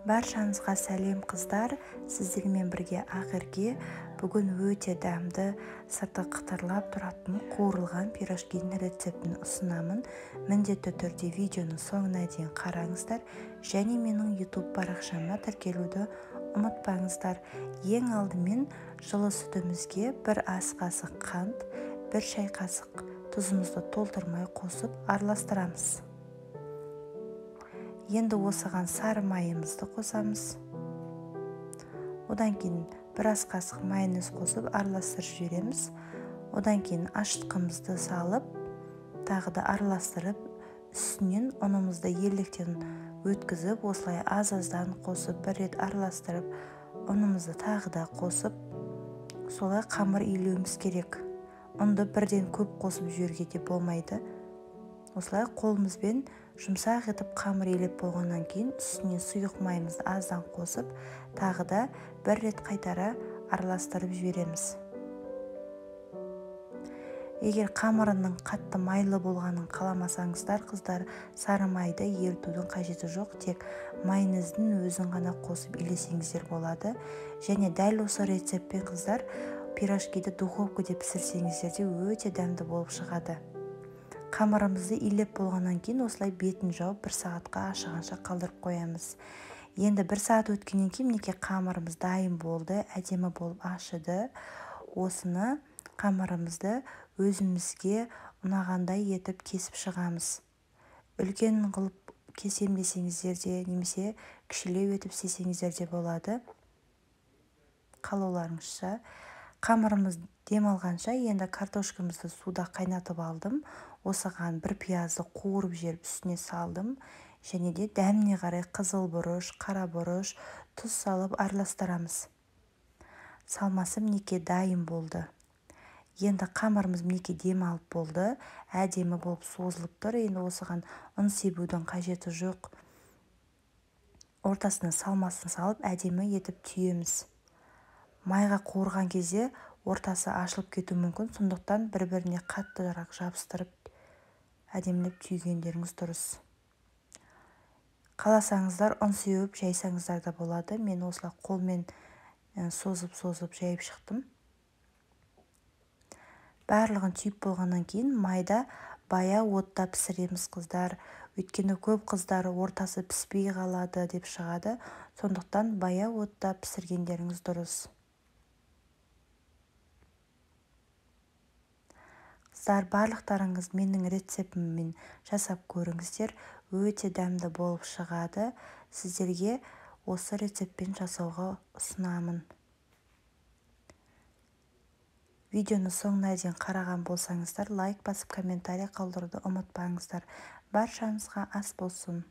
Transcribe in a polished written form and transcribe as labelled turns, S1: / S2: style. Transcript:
S1: Баршаңызға сәлем қыздар, сіздермен бірге ақерге бүгін өте дәмді, сырты қытырлап тұратын қуырылған пирожкидің рецептін ұсынамын. Міндетті түрде видеоны соңына дейін қараңыздар және менің YouTube парақшама тіркелуді ұмытпаңыздар. Ең алдымен жылы сүтімізге 1 ас қасық қант, 1 шай қасық тұзымызды толтырмай қосып араластырамыз. Енді осыған сары майымызды қосамыз. Одан кейін 1 ас қасық майонез қосып араластырып жібереміз. Одан кейін ашытқымызды салып, тағы да араластырып, үстінен ұнымызды електен өткізіп, осылай аз-аздан қосып, бір рет араластырып, ұнымызды тағы да қосып, солай қамыр илеуіміз керек. Ұнды бірден көп қосып жіберуге де болмайды. Осылай қолымызбен жұмсақ етіп қамыр илеп болғаннан кейін үстіне сұйық майымызды аздан қосып, тағы да бір рет қайтара араластырып жібереміз. Егер қамырының қатты майлы болғанын қаламасаңыздар, қыздар, сары майды ерітудің қажеті жоқ, тек майонездің өзін ғана қосып илесеңіздер болады. Және дәл осы рецептпен, қыздар, пирожкиді духовкада пісірсеңіздер де өте дәмді болып шығады. Қамырымызды илеп болғаннан кейін осылай бетін жауып 1 сағатқа ашығанша қалдырып қоямыз. Енді 1 сағат өткеннен кейін мінекей қамырымыз дайын болды, әдемі болып ашыды. Осыны қамырымызды өзімізге ұнағандай етіп кесіп шығамыз. Үлкен қылып кесем десеңіздер де, немесе кішілеу етіп істесеңіздер де болады. Қалауларыңызша. Қамырымыз демалғанша енді картошкамызды суда қайнатып алдым. Осыған 1 пиязды қуырып жіберіп үстіне салдым. Және де дәміне қарай қызыл бұрыш, қара бұрыш, тұз салып араластырамыз. Салмасы мінекей дайын болды. Енді қамырымыз мінекей демалып болды. Әдемі болып созылып тұр. Енді осыған ұн себудің қажеті жоқ. Ортасына салмасын салып әдемі етіп түйеміз. Майға қуырған кезде ортасы ашылып кетуі мүмкін, сондықтан бір-біріне қаттырақ жабыстырып әдемілеп түйгендеріңіз дұрыс. Қаласаңыздар ұн сеуіп жайсаңыздар да болады. Мен осылай қолмен созып жайып шықтым. Барлығын түйіп болғаннан кейін майда баяу отта пісіреміз, қыздар. Өйткені көп қыздар ортасы піспей қалады деп шығады. Сондықтан баяу отта пісіргендеріңіз дұрыс. Қыздар, барлықтарыңыз менің рецептіммен жасап көріңіздер. Өте дәмді болып шығады. Сіздерге осы рецептпен жасауға ұсынамын. Видеоны соңына дейін қараған болсаңыздар, лайк басып комментарий қалдыруды ұмытпаңыздар. Баршаңызға ас болсын.